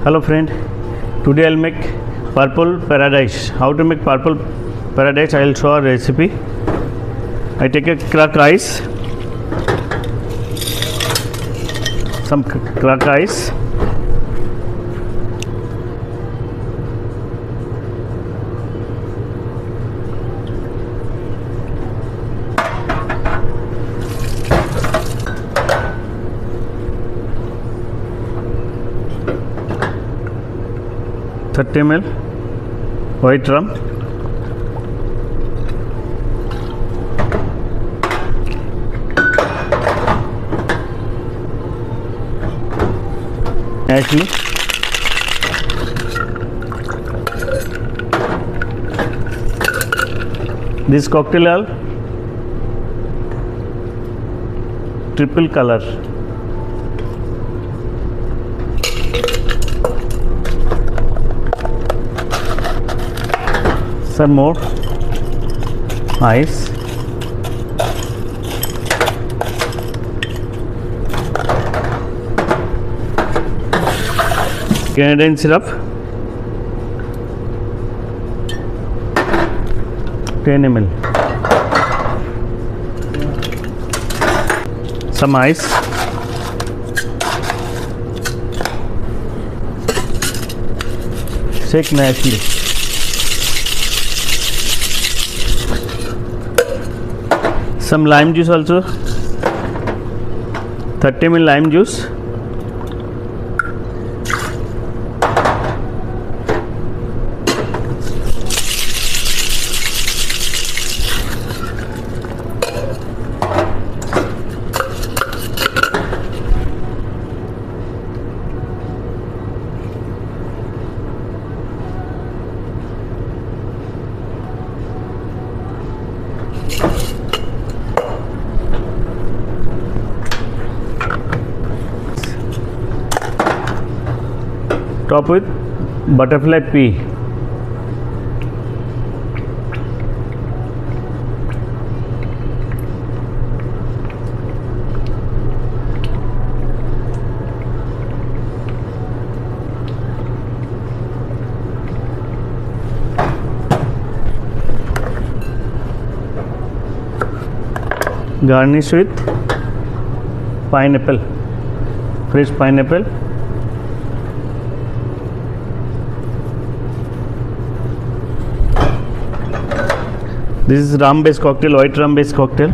Hello friend, today I'll make purple paradise. How to make purple paradise? I'll show a recipe. I take a crack ice, some crack ice, ml white rum, nicely. This cocktail are triple color. Some more ice, grenadine syrup, 10 ml, some ice, shake nicely. Some lime juice also, 30 ml lime juice, top with butterfly pea. Garnish with pineapple, fresh pineapple. This is rum based cocktail, white rum based cocktail.